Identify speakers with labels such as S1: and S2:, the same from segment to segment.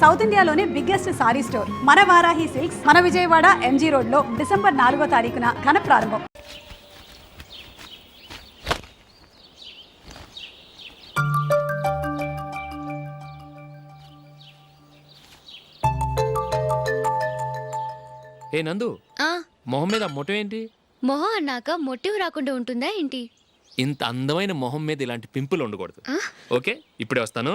S1: South ఇండియాలోనే biggest sorry store మన Varahi silks మన విజయవాడ ఎంజీ రోడ్ లో డిసెంబర్ 4వ తారీఖున ఘన ప్రారంభం.
S2: ఏ నందు, మొహం మీద మొటం ఏంటి?
S3: మొహం అన్నాక మొటివ్ రాకుండా ఉంటుందా ఏంటి?
S2: ఇంత అందమైన మొహం మీద ఇలాంటి పింపుల్ ఉండకూడదు. ఓకే, ఇప్పుడే వస్తాను.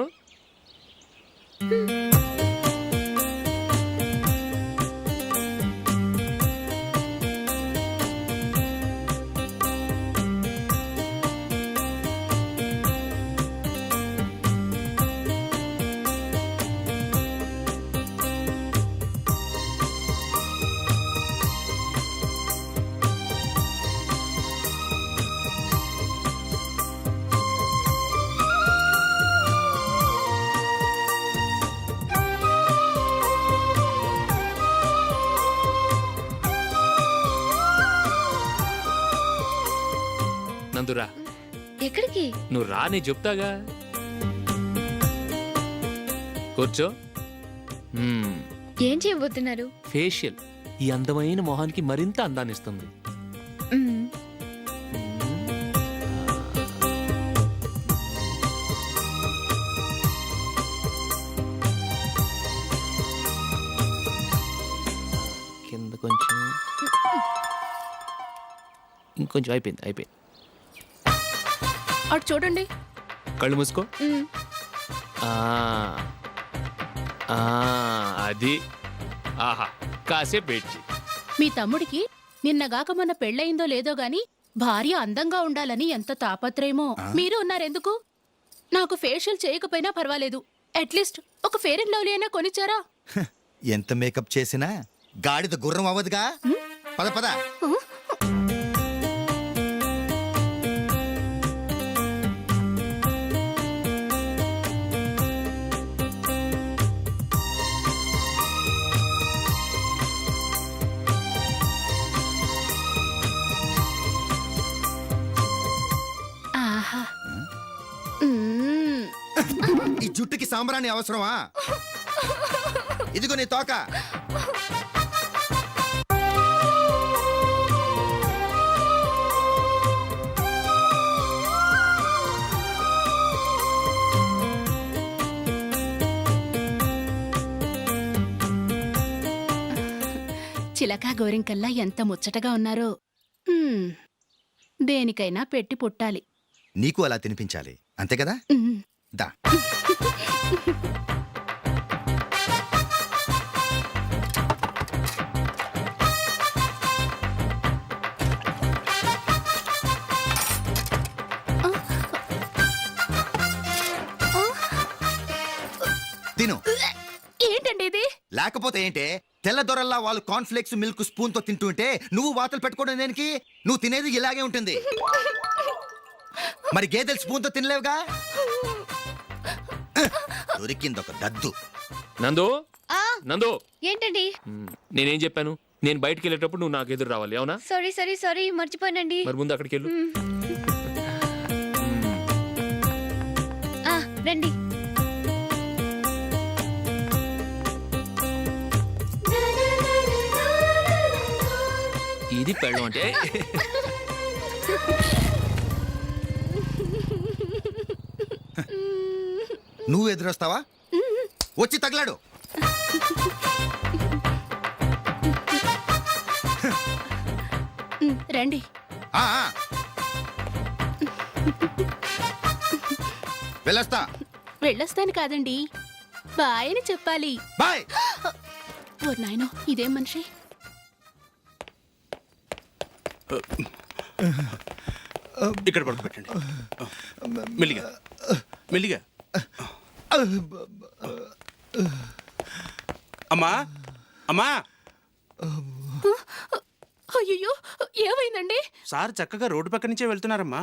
S2: నందురా,
S3: ఎక్కడికి?
S2: నువ్వు రా, నేను చెప్తాగా. కూర్చో.
S3: ఏం చేయబోతున్నారు?
S2: ఫేషియల్ ఈ అందమైన మొహానికి మరింత అందాన్ని ఇస్తుంది. కింద కొంచెం, ఇంకొంచెం. అయిపోయింది.
S4: అటు చూడండి.
S2: కళ్ళు మూసుకో. అది. ఆహా, కాసేపు వెయిట్ చేయి.
S4: మీ తమ్ముడికి నిన్నగాక మొన్న పెళ్ళయిందో లేదో గాని భార్య అందంగా ఉండాలని ఎంత తాపత్రయమో. మీరు ఉన్నారెందుకు? నాకు ఫేషియల్ చేయకపోయినా పర్వాలేదు, అట్లీస్ట్ ఒక ఫేర్ అండ్ లవ్లీ అయినా కొనిచ్చారా?
S5: ఎంత మేకప్ చేసినా గాడిద గుర్రం అవ్వదుగా. పద పద.
S4: ఆహా,
S5: ఈ జుట్టుకి సాంబ్రాణి అవసరమా? ఇదిగో నీ తోక.
S4: చిలకా గోరింకల్లా ఎంత ముచ్చటగా ఉన్నారో. దేనికైనా పెట్టి పుట్టాలి.
S5: నీకు అలా తినిపించాలి, అంతే కదా? దా. తిను.
S4: ఏంటండి ఇది?
S5: లేకపోతే ఏంటే, తెల్ల దొరల్లా వాళ్ళు కార్న్ఫ్లేక్స్ మిల్క్ స్పూన్ తో తింటుంటే నువ్వు వాతలు పెట్టుకోవడం దేనికి? నువ్వు తినేది ఇలాగే ఉంటుంది. మరి గేదెలు స్పూన్ తో తినలేవుగా. దొరికింది ఒక దద్దు.
S2: నందు, నందు.
S3: ఏంటండి?
S2: నేనేం చెప్పాను? నేను బయటికి వెళ్ళేటప్పుడు నువ్వు నాకు ఎదురు రావాలి, అవునా?
S3: సారీ మర్చిపోయానండి.
S2: మరి ముందు అక్కడికి వెళ్ళు.
S3: రండి.
S2: ఇది పెళ్ళం అంటే.
S5: నువ్వు ఎదురొస్తావా? వచ్చి తగలాడు.
S4: రండి.
S5: వెళ్ళొస్తా.
S4: వెళ్ళొస్తాను కాదండి, బాయ్ అని చెప్పాలి.
S5: బాయ్.
S4: ఓ నాయనో, ఇదేం మనిషి?
S6: ఇక్కడ పడుకోబెట్టండి. మెల్లిగా మెల్లిగా. అమ్మా, అమ్మా.
S4: అయ్యో, ఏమైందండి?
S6: సార్ చక్కగా రోడ్డు పక్క నుంచే వెళ్తున్నారమ్మా.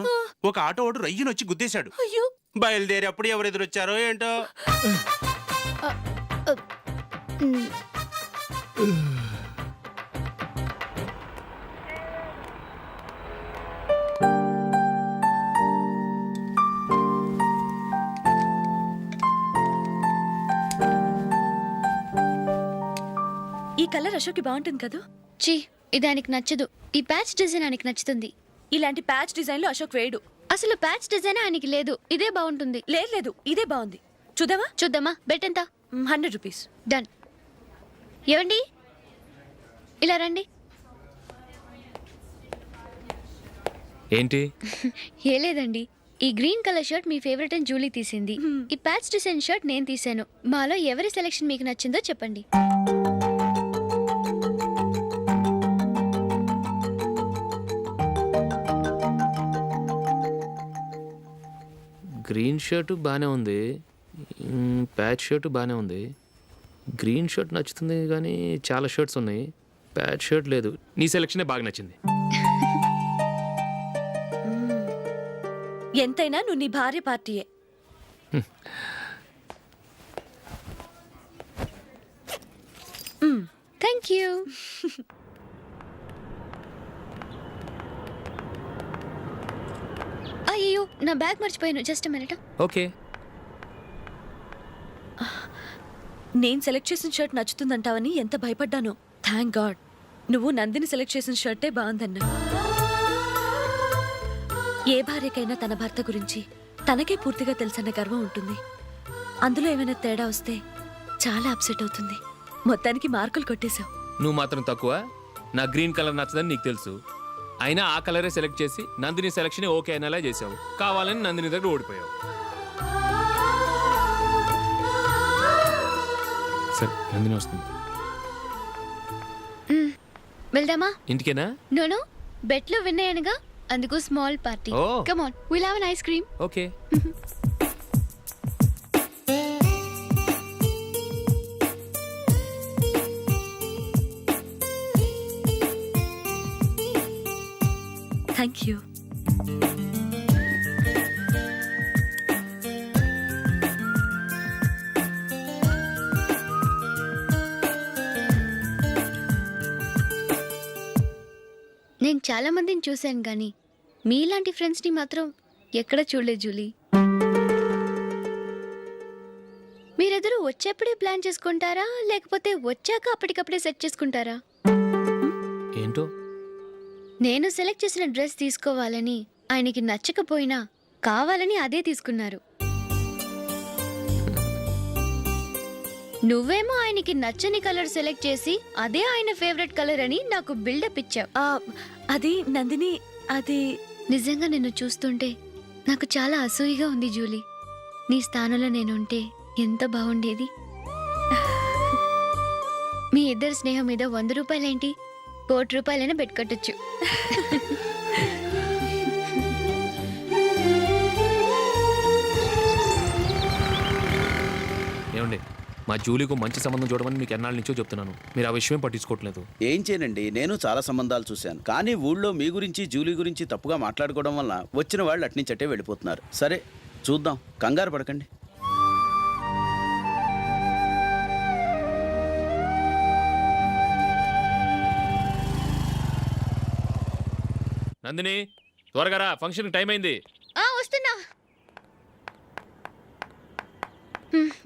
S6: ఒక ఆటో ఓడు రయ్యను వచ్చి గుద్దేశాడు.
S4: అయ్యో.
S6: బయలుదేరి అప్పుడు ఎవరు ఎదురొచ్చారో ఏంటో.
S7: కలర్ అశోక్కి బాగుంటుంది కదా.
S3: చీ ఇది ఆయనకి నచ్చదు. ఈ ప్యాచ్ డిజైన్ ఆయనకి నచ్చుతుంది.
S7: ఇలాంటి ప్యాచ్ డిజైన్లు అశోక్ వేయడు.
S3: అసలు ప్యాచ్ డిజైన్ ఆయనకి లేదు. ఇదే బాగుంటుంది.
S7: లేదు ఇదే బాగుంది. చూద్దామా?
S3: చూద్దామా? బెట్ ఎంత?
S7: 100 రూపీస్.
S3: డన్. ఏవండి ఇలా రండి.
S2: ఏంటి?
S3: ఏ లేదండి, ఈ గ్రీన్ కలర్ షర్ట్ మీ ఫేవరెట్ అని జూలీ తీసింది. ఈ ప్యాచ్ డిజైన్ షర్ట్ నేను తీసాను. మాలో ఎవరి సెలెక్షన్ మీకు నచ్చిందో చెప్పండి.
S2: గ్రీన్ షర్ట్ బాగానే ఉంది, ప్యాచ్ షర్ట్ బాగానే ఉంది. గ్రీన్ షర్ట్ నచ్చుతుంది కానీ చాలా షర్ట్స్ ఉన్నాయి, ప్యాచ్ షర్ట్ లేదు. నీ సెలెక్షనే బాగా నచ్చింది.
S7: ఎంతైనా నువ్వు నీ భార్య పార్టీయే.
S3: Thank you. అయ్యో నా బ్యాగ్ మర్చిపోయాను. Just minute.
S2: ఓకే.
S7: నేను సెలెక్ట్ చేసిన షర్ట్ నచ్చుతుందంటావని ఎంత భయపడ్డానో. థ్యాంక్ గాడ్ నువ్వు నందిని సెలెక్ట్ చేసిన షర్టే బాగుందన్నా. ఏ భార్యకైనా తన భర్త గురించి తనకే పూర్తిగా తెలుసన్న గర్వం ఉంటుంది. అందులో ఏమైనా తేడా వస్తే చాలా అప్సెట్ అవుతుంది. మొత్తానికి మార్కులు కొట్టేశావు.
S2: నువ్వు మాత్రం తక్కువ. నా గ్రీన్ కలర్ నచ్చదని నీకు తెలుసు, అయినా ఆ కలరే సెలెక్ట్ చేసి నందిని సెలెక్షన్ ఓకే అనేలా చేసావు. కావాలని నందిని దగ్గర ఓడిపోయావు. సరే నందిని వస్తుంది.
S3: వెళ్దామా?
S2: ఇంటికేనా?
S3: నోను బెట్లో విన్నాయనగా, అందుకు small party.
S2: Oh.
S3: Come on, will have an ice cream.
S2: Okay.
S7: Thank you.
S3: నేను చాలా మందిని చూశాను కానీ మీలాంటి ఫ్రెండ్స్ని మాత్రం ఎక్కడ చూడలేదు జూలీ. మీరెదరూ వచ్చేప్పుడే ప్లాన్ చేసుకుంటారా లేకపోతే వచ్చాక అప్పటికప్పుడే సెట్ చేసుకుంటారా?
S2: ఏంటో
S3: నేను సెలెక్ట్ చేసిన డ్రెస్ తీసుకోవాలని ఆయనకి నచ్చకపోయినా కావాలని అదే తీసుకున్నారు. నువ్వేమో ఆయనకి నచ్చని కలర్ సెలెక్ట్ చేసి అదే ఆయన ఫేవరెట్ కలర్ అని నాకు బిల్డప్ ఇచ్చావు.
S7: అది నందిని, అది
S3: నిజంగా నిన్ను చూస్తుంటే నాకు చాలా అసూయగా ఉంది జూలీ. నీ స్థానంలో నేనుంటే ఎంత బాగుండేది. మీ ఇద్దరి స్నేహం మీద 100 రూపాయలేంటి, 1 కోటి రూపాయలైనా పెట్టుకట్టచ్చు.
S2: ఏమండి, మా జూలీకు మంచి సంబంధం చూడమని మీకు ఎన్నాళ్ళ నుంచో చెప్తున్నాను, మీరు ఆ విషయం పట్టించుకోవట్లేదు.
S8: ఏం చేయనండి, నేను చాలా సంబంధాలు చూశాను. కానీ ఊళ్ళో మీ గురించి జూలీ గురించి తప్పుగా మాట్లాడుకోవడం వల్ల వచ్చిన వాళ్ళు అట్నుంచట్టే వెళ్ళిపోతున్నారు. సరే చూద్దాం, కంగారు పడకండి.
S2: నందిని త్వరగా రా, ఫంక్షన్ టైం అయింది.
S3: వస్తున్నా.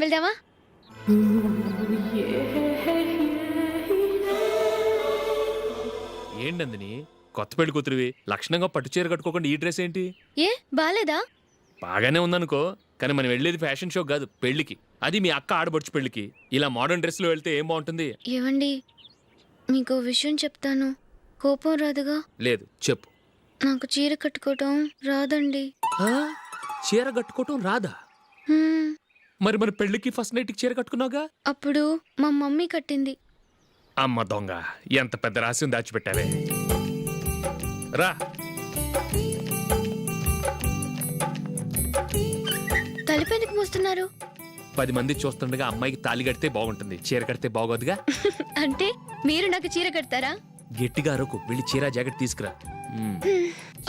S3: వెళ్దామా?
S2: ఏంటి నందిని, కొత్త పెళ్లి కూతురివి, లక్షణంగా పట్టు చీర కట్టుకోకుండా ఈ డ్రెస్ ఏంటి?
S3: ఏ బాలేదా?
S2: బాగానే ఉందనుకో, కానీ మనం వెళ్ళేది ఫ్యాషన్ షో కాదు, పెళ్లికి. అది మీ అక్క ఆడబడుచు పెళ్లికి. ఇలా మోడర్న్ డ్రెస్ లో వెళ్తే ఏం బాగుంటుంది?
S3: ఏవండి, మీకు విషయం చెప్తాను, కోపం రాదుగా?
S2: లేదు, చెప్పు.
S3: నాకు చీర కట్టుకోవటం రాదండి.
S2: చీర కట్టుకోవటం రాదా? మరి మన పెళ్లికి ఫస్ట్ నైట్ చీర కట్టుకున్నావుగా?
S3: అప్పుడు మా మమ్మీ కట్టింది.
S2: అమ్మ దొంగ, ఎంత పెద్ద రహస్యం దాచిపెట్టావే. రా.
S3: తలిపెందుకు మోస్తున్నారు?
S2: 10 మంది చూస్తుండగా అమ్మాయికి తాళి కడితే బాగుంటుంది, చీర కడితే బాగోదుగా.
S3: అంటే మీరు నాకు చీర కడతారా?
S2: గట్టిగా అరకు, వెళ్ళి చీర జాకెట్ తీసుకురా. చీర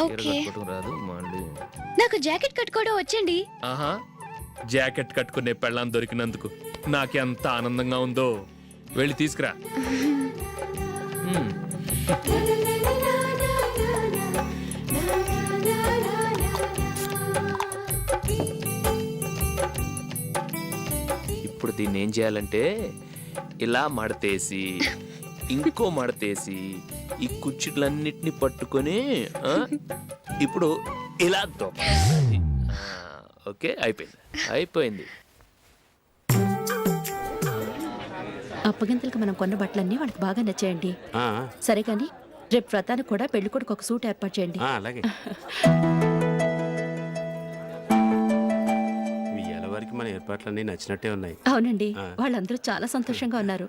S3: ఓకే.
S2: కట్టుకోవటం రాదు మళ్ళీ.
S3: నాకు జాకెట్ కట్టుకోవడం వచ్చండి.
S2: ఆహా, జాకెట్ కట్టుకునే పెళ్ళాం దొరికినందుకు నాకెంత ఆనందంగా ఉందో. వెళ్ళి తీసుకురా. ఇప్పుడు దీన్ని ఏం చేయాలంటే ఇలా మడతేసి ఇంకో మడతేసి ఈ కుర్చీలన్నిటిని పట్టుకొని ఆ, ఇప్పుడు ఇలా తొక్కాలి. ఓకే, అయిపోయింది.
S4: అప్పగింతలకు మనం కొన్న బట్టలన్నీ వాళ్ళకి బాగా నచ్చాయండి.
S6: ఆ,
S4: సరే కానీ రేపు వ్రతానికి కూడా పెళ్లి కొడుకు ఒక సూట్ ఏర్పాటు చేయండి.
S6: ఆ, అలాగే ఇవాళ వరకు మన ఏర్పాట్లన్నీ నచ్చినట్టే ఉన్నాయి.
S4: అవునండి, వాళ్ళందరూ చాలా సంతోషంగా ఉన్నారు.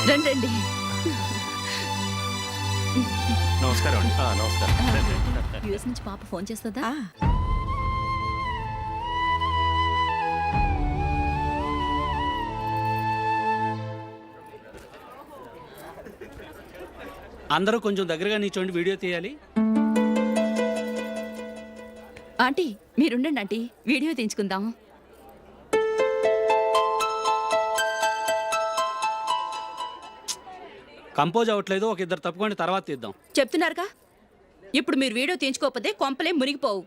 S4: రండి రండి.
S6: నమస్కారం అండి. నమస్కారం.
S4: యూఎస్ నుంచి పాప ఫోన్ చేస్తుందా?
S9: అందరూ కొంచెం దగ్గరగా నిల్చోండి, వీడియో తీయాలి.
S4: ఆంటీ మీరుండండి ఆంటీ, వీడియో తీయించుకుందాం.
S9: కంపోజ్ అవ్వట్లేదు, ఒక ఇద్దరు తప్పుకోండి, తర్వాత తీద్దాం.
S4: చెప్తున్నారుగా, ఇప్పుడు మీరు వీడియో తీయించుకోకపోతే కొంపలే మునిగిపోవు.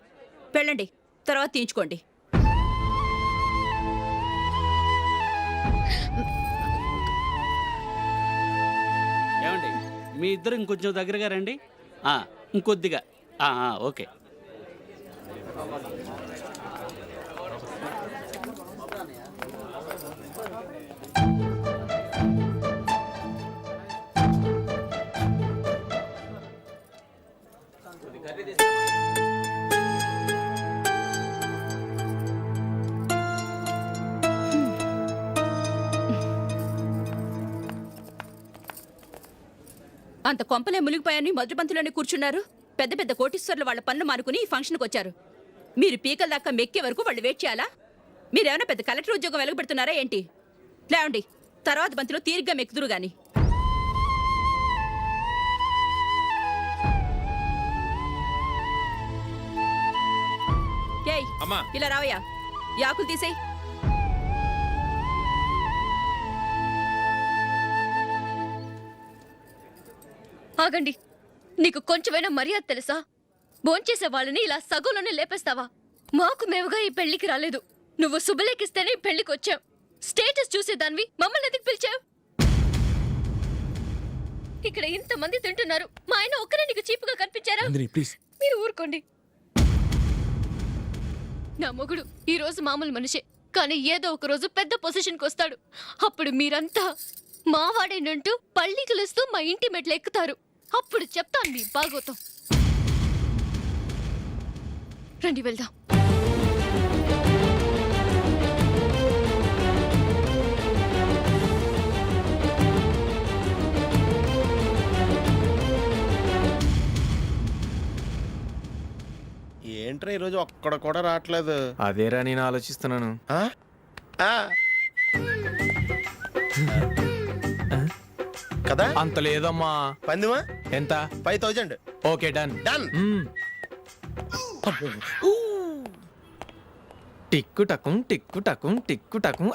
S4: వెళ్ళండి, తర్వాత తీయించుకోండి.
S9: ఏమండి, మీ ఇద్దరు ఇంకొంచెం దగ్గరగా రండి. ఇంకొద్దిగా. ఓకే.
S4: అంత కొంపలే మునిగిపోయాని మొదటి పంతిలోనే కూర్చున్నారు. పెద్ద పెద్ద కోటీశ్వర్లు వాళ్ళ పన్ను మానుకుని ఈ ఫంక్షన్కి వచ్చారు. మీరు పీకల దాకా మెక్కే వరకు వాళ్ళు వెయిట్ చేయాలా? మీరేమైనా పెద్ద కలెక్టర్ ఉద్యోగం వెలగబెడుతున్నారా ఏంటి? లేవండి, తర్వాత బంతిలో తీరిగ్గా మెక్కుదురు గాని. ఏయ్, ఇలా రావయ్యా, ఈ ఆకులు తీసేయ్.
S3: ఆగండి, నీకు కొంచెమైనా మర్యాద తెలుసా? భోంచేసే వాళ్ళని ఇలా సగంలోనే లేపేస్తావా? మాకు మేముగా ఈ పెళ్లికి రాలేదు. నువ్వు శుభలేఖిస్తేనే ఈ పెళ్లికి వచ్చావు. స్టేటస్ చూసేదానివి మమ్మల్ని ఎందుకు పిలిచావు? ఇక్కడ ఇంతమంది తింటున్నారు, మా ఆయన ఒక్కరే నీకు చీపుగా కనిపించారా? మీరు ఊరుకోండి. నా మొగుడు ఈ రోజు మామూలు మనిషే, కానీ ఏదో ఒక రోజు పెద్ద పొజిషన్కి వస్తాడు. అప్పుడు మీరంతా మావాడేనంటూ పళ్ళి కలుస్తూ మా ఇంటి మెట్లు ఎక్కుతారు. అప్పుడు చెప్తాను మీ బాగోతం. రండి వెళ్దాం.
S10: ఏంట్రా ఈరోజు ఒక్కడ కూడా రావట్లేదు?
S2: అదేరా నేను ఆలోచిస్తున్నాను.
S10: ఆ? ఆ. కదా
S2: అంత లేదమ్మా.
S10: పందిమా
S2: ఎంత?
S10: 5000.
S2: Okay, done.
S10: డన్.
S2: టిక్కు టకుం టిక్కు టకుం టిక్కు టకుం.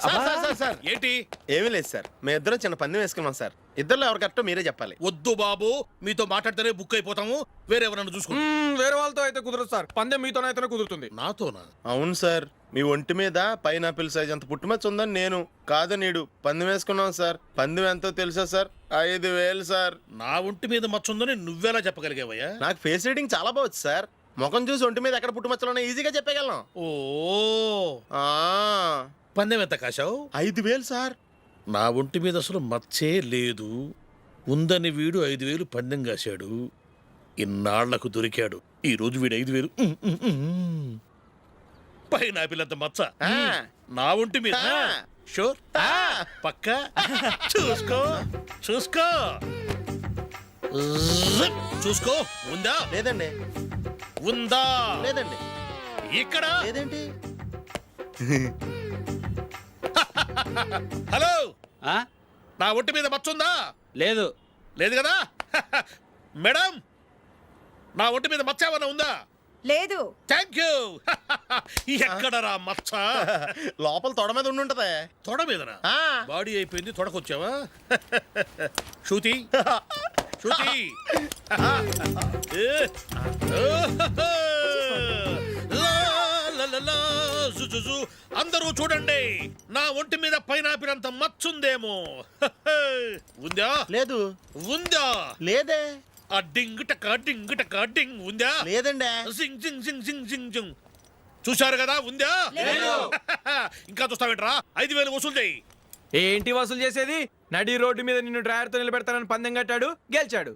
S10: సార్ ఏంటి? ఏమీ లేదు సార్, మేము ఇద్దరం చిన్న పందెం వేసుకున్నాం సార్. ఇద్దరులో ఎవరు కరెక్టో మీరే చెప్పాలి.
S11: వద్దు బాబు, మీతో మాట్లాడితేనే బుక్ అయిపోతాము. వేరెవరన్నా చూసుకుంటాం.
S2: వేరే వాళ్ళతో అయితే కుదరదు సార్, పందెం మీతోనైతేనే కుదురుతుంది.
S11: నాతోనా?
S10: అవును సార్, మీ ఒంటి మీద పైనాపిల్ సైజ్ అంత పుట్టుమచ్చ ఉందని నేను కాదు నీడు పందెం వేసుకున్నాం సార్. పందెం ఎంతో తెలుసా సార్? 5000 సార్.
S11: నా ఒంటి మీద మచ్చ ఉందని నువ్వెలా చెప్పగలిగావయ్యా?
S10: నాకు ఫేస్ రీడింగ్ చాలా బాగుంది సార్. ముఖం చూసి ఒంటి మీద ఎక్కడ పుట్టుమచ్చలో ఈజీగా చెప్పగలను.
S11: ఓ,
S10: ఆ,
S11: పందెం ఎంత కాశావు?
S10: 5000 సార్.
S11: నా ఒంటి మీద అసలు మచ్చే లేదు. ఉందని వీడు 5000 పందెం కాశాడు. ఇన్నాళ్లకు దొరికాడు. ఈ రోజు వీడు 5000. పైన పిల్లంత మచ్చ నా ఒంటి మీద. షూర్? పక్క చూసుకో చూసుకో చూసుకో. ఉందా?
S10: లేదండి.
S11: ఉందా?
S10: లేదండి.
S11: ఇక్కడ
S10: లేదేంటి?
S11: హలో,
S9: ఆ?
S11: నా ఒంటి మీద మచ్చ ఉందా?
S9: లేదు.
S11: లేదు కదా? మేడం, నా ఒంటి మీద మచ్చ ఏమన్నా ఉందా?
S1: లేదు.
S11: Thank you. ఎక్కడరా మచ్చ?
S10: లోపల తొడ మీద ఉండుంటదే.
S11: తొడ మీదనా?
S10: ఆ.
S11: బాడీ అయిపోయింది, తొడకొచ్చావా? శృతి శృతి. లా, లా, లా, లా. జుజుజు అందరూ చూడండి, నా ఒంటి మీద పైనాపిల్ అంత మచ్చుందేమో. ఉందా?
S10: లేదు.
S11: ఉందా?
S10: లేదే.
S11: ఆ డింగ్ టక డింగ్ ఉందా?
S10: లేదండి.
S11: జింగ్ జింగ్ జింగ్ జింగ్ జింగ్ జింగ్. చూశారు కదా, ఉందా? ఇంకా చూస్తావేంట్రా? 5,000 వసూలు చేయి.
S6: ఏంటి వసూలు చేసేది? నడి రోడ్డు మీద నిన్ను డ్రైవర్తో నిలబెడతానని పందెం కట్టాడు, గెలిచాడు.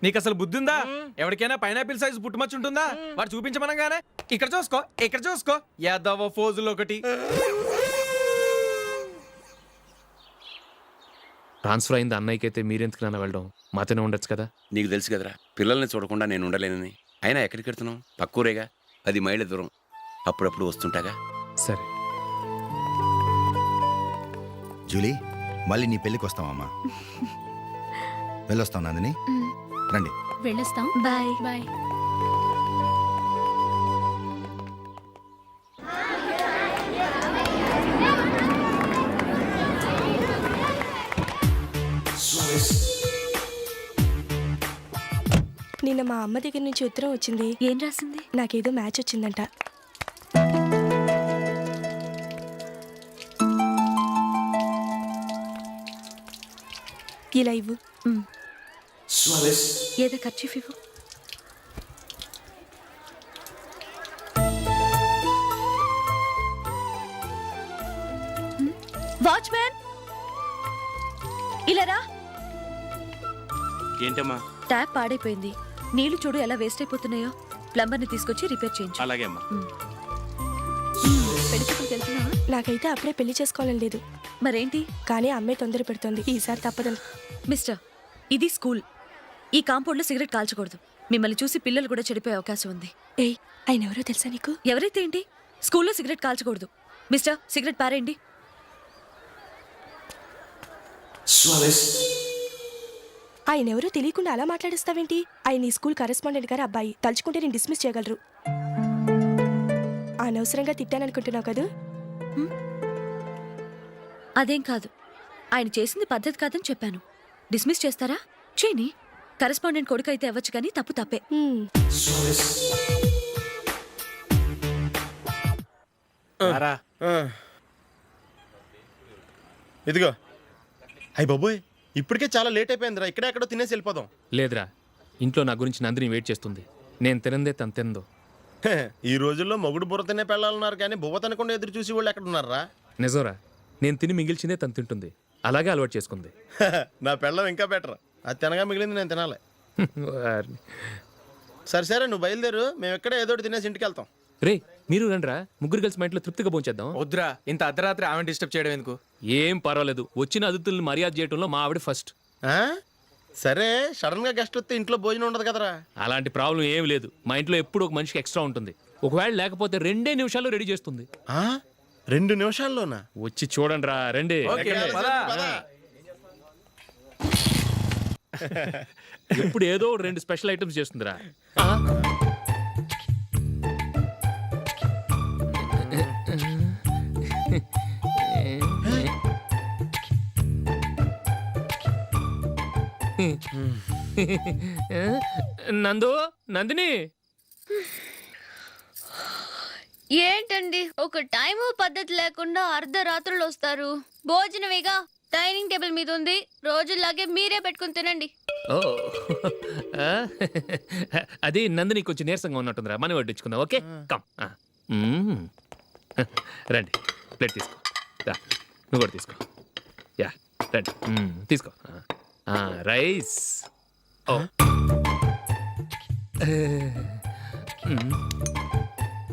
S6: నీకు అసలు బుద్ధి ఉందా? ఎవరికైనా పైనాపిల్ సైజు పుట్టుమచ్చు ఉంటుందా? వాడు చూపించమనగానే ఇక్కడ చూసుకో, ఇక్కడ చూసుకో, యాదవ ఫోజులు ఒకటి.
S2: ట్రాన్స్ఫర్ అయింది అన్నయ్యకి అయితే మీరెందుకు నాన్న వెళ్ళడం? మాతోనే ఉండొచ్చు కదా.
S12: నీకు తెలుసు కదరా, పిల్లల్ని చూడకుండా నేను ఉండలేనని. అయినా ఎక్కడికి వెళ్తున్నావు? పక్కూరేగా, 10 మైళ్ళ దూరం. అప్పుడప్పుడు వస్తుంటాగా.
S2: సరే.
S5: జూలీ, మళ్ళీ నీ పెళ్ళికి వస్తామమ్మా. వెళ్ళొస్తాం నందిని. రండి.
S4: వెళ్ళొస్తాం.
S7: బాయ్.
S4: బాయ్.
S13: నిన్న మా అమ్మ దగ్గర నుంచి ఉత్తరం వచ్చింది.
S7: ఏం రాసింది?
S13: నాకేదో మ్యాచ్ వచ్చిందంట. ఇలా ఇవ్వు.
S7: ఏదో ఖర్చీఫ్ ఇవ్వు. వాచ్మ్యాన్, ఇలా రా.
S9: ఏంటమ్మా?
S7: ట్యాప్ పాడైపోయింది. నీళ్లు చూడు ఎలా వేస్ట్ అయిపోతున్నాయో. ప్లంబర్ని తీసుకొచ్చి రిపేర్ చేయించు.
S9: అలాగే అమ్మా.
S7: పెళ్లికి వెళ్తున్నావా?
S13: నాకైతే అప్పుడే పెళ్లి చేసుకోవాలని లేదు.
S7: మరేంటి?
S13: కానీ అమ్మే తొందర పెడుతోంది. ఈసారి తప్పదని.
S7: మిస్టర్, ఇది స్కూల్. ఈ కాంపౌండ్లో సిగరెట్ కాల్చకూడదు. మిమ్మల్ని చూసి పిల్లలు కూడా చెడిపోయే అవకాశం ఉంది.
S13: ఏయ్, ఆయన ఎవరో తెలుసా నీకు?
S7: ఎవరైతే ఏంటి? స్కూల్లో సిగరెట్ కాల్చకూడదు. మిస్టర్, సిగరెట్ పారేయండి.
S13: ఆయన ఎవరో తెలియకుండా అలా మాట్లాడిస్తావేంటి? ఆయన ఈ స్కూల్ కరెస్పాండెంట్ గారు అబ్బాయి. తలుచుకుంటే నేను డిస్మిస్ చేయగలరు. అనవసరంగా తిట్టాననుకుంటున్నావు కదా?
S7: అదేం కాదు. ఆయన చేసింది పద్ధతి కాదని చెప్పాను. డిస్మిస్ చేస్తారా? చేయని. కరెస్పాండెంట్ కొడుకు అయితే అవ్వచ్చు, కానీ తప్పు తప్పే.
S10: ఇదిగో. అయ్య బాబోయ్, ఇప్పటికే చాలా లేట్ అయిపోయిందిరా. ఇక్కడే ఎక్కడో తినేసి వెళ్ళిపోదాం.
S2: లేదురా, ఇంట్లో నా గురించి నందిని వెయిట్ చేస్తుంది. నేను తినందే తను తిందో.
S10: ఈ రోజుల్లో మొగుడు బుర్ర తినే పెళ్ళాలన్నారు, కానీ బువ్వ తినకుండా ఎదురు చూసి వాళ్ళు ఎక్కడ ఉన్నారా?
S2: నిజంరా, నేను తిని మిగిల్చిందే తను తింటుంది. అలాగే అలవాటు చేసుకుంది.
S10: నా పెళ్ళం ఇంకా బెటర్. అది తినగా మిగిలింది నేను తినాలి. సరే సరే, నువ్వు బయలుదేరు. మేము ఎక్కడ ఏదో ఒకటి తినేసి ఇంటికి వెళ్తాం.
S2: రే, మీరు రండిరా, ముగ్గురు కలిసి మా ఇంట్లో తృప్తిగా పోంచేద్దాం.
S6: వద్దురా, ఇంత అర్ధరాత్రి ఆమె డిస్టర్బ్ చేయడం ఎందుకు?
S2: ఏం పర్వాలేదు, వచ్చిన అతిథులను మర్యాద చేయడంలో మా ఆవిడ ఫస్ట్.
S10: సరే, సడన్ గా గెస్ట్ వస్తే ఇంట్లో భోజనం ఉండదు కదరా.
S2: అలాంటి ప్రాబ్లం ఏం లేదు. మా ఇంట్లో ఎప్పుడు ఒక మనిషికి ఎక్స్ట్రా ఉంటుంది. ఒకవేళ లేకపోతే 2 నిమిషాల్లో రెడీ చేస్తుంది.
S10: 2 నిమిషాల్లోనా?
S2: వచ్చి చూడండి రా, రండి. ఎప్పుడు ఏదో 2 స్పెషల్ ఐటమ్స్ చేస్తుందిరా. నందు, నందిని.
S3: ఏంటండి ఒక టైము పద్ధతి లేకుండా అర్ధరాత్రులు వస్తారు? భోజనమేగా, డైనింగ్ టేబుల్ మీద ఉంది. రోజులాగే మీరే పెట్టుకుని తినండి.
S2: ఓ, అది నందిని కొంచెం నీరసంగా ఉన్నట్టుందిరా. మనం వడ్డించుకుందాం. Okay, come. రండి, ప్లేట్ తీసుకో. నువ్వు కూడా తీసుకో. యా, రండి, తీసుకో. రైస్. ఓ,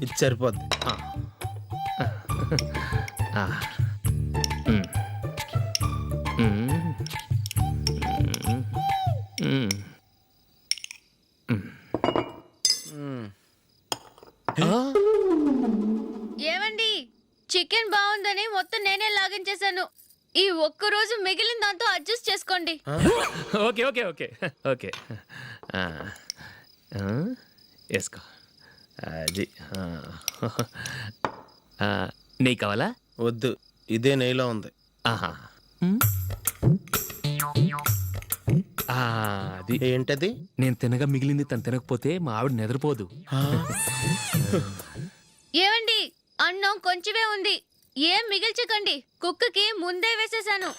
S10: ఇది సరిపోద్ది.
S3: ఏమండి, చికెన్ బాగుందని మొత్తం నేనే లాగించేశాను. ఈ ఒక్కరోజు మిగిలిన దాంతో అడ్జస్ట్ చేసుకోండి.
S2: Okay okay okay okay. వేసుకో. అది నెయ్యి కావాలా?
S10: వద్దు, ఇదే నెయ్యిలో ఉంది.
S2: ఆహా. అది
S10: ఏంటది?
S2: నేను తినగా మిగిలింది తను తినకపోతే మా ఆవిడ నిద్రపోదు.
S3: ఏమండి, అన్నం కొంచెమే ఉంది, ఏం మిగిల్చకండి. కుక్కకి ముందే వేసేసాను.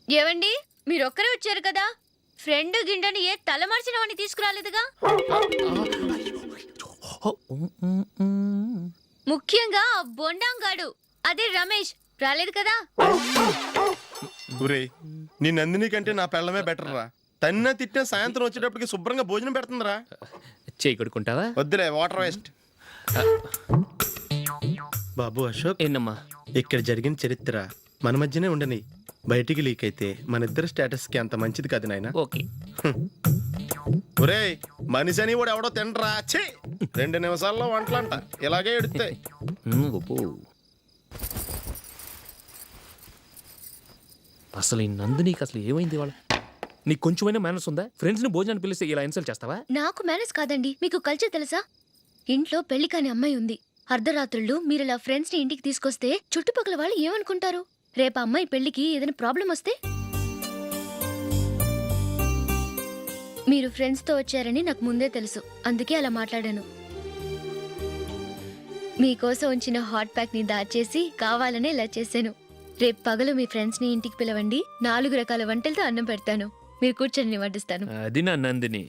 S3: ఏవండి, మీరొక్కరే వచ్చారు కదా, ఫ్రెండ్ గిండెని ఏ తలమార్చిన వాడిని తీసుకురాలేదుగా. ముఖ్యంగా ఆ బొండాంగాడు, అదే రమేష్, రాలేదు కదా.
S10: ఒరే, నీ నందిని కంటే నా పెళ్ళమే బెటర్ రా. తన్న తిట్టిన సాయంత్రం వచ్చేటప్పటికి శుభ్రంగా భోజనం పెడుతుందిరా.
S2: చేయి కొడుకుంటావా?
S10: వద్దులే, వాటర్ వేస్ట్. బాబు అశోక్,
S2: ఏంటమ్మా?
S10: ఇక్కడ జరిగిన చరిత్ర మన మధ్యనే ఉండని, బయటికి లీక్ అయితే మన ఇద్దరు స్టేటస్ కి అంత మంచిది కాదు నాయన.
S2: ఓకే.
S10: ఒరే, మనిషి అని కూడా ఎవడో తినరా. ఛీ, 2 నిమిషాల్లో వంటలంట ఇలాగే ఎడుతాయి.
S2: అసలు ఈ నందినికి అసలు ఏమైంది వాళ్ళ? నీకు కొంచెమైనా మేనర్స్ ఉందా? ఫ్రెండ్స్ ని భోజనాన్ని పిలిస్తే ఇలా ఇన్సల్ట్ చేస్తావా?
S3: నాకు మేనేజ్ కాదండి, మీకు కల్చర్ తెలుసా? ఇంట్లో పెళ్లి కాని అమ్మాయి ఉంది. అర్ధరాత్రుళ్ళు మీరిలా ఫ్రెండ్స్ ని ఇంటికి తీసుకొస్తే చుట్టుపక్కల వాళ్ళు ఏమనుకుంటారు? రేపు అమ్మాయి పెళ్లికి ఏదైనా ప్రాబ్లం వస్తే? మీరు ఫ్రెండ్స్ తో వచ్చారని నాకు ముందే తెలుసు, అందుకే అలా మాట్లాడాను. మీకోసం ఉంచిన హాట్ ప్యాక్ ని దాచేసి కావాలనే ఇలా చేశాను. రేపు పగలు మీ ఫ్రెండ్స్ ని ఇంటికి పిలవండి, 4 రకాల వంటలతో అన్నం పెడతాను. మీరు కూర్చొని వడ్డిస్తాను.
S2: అది నా నందిని.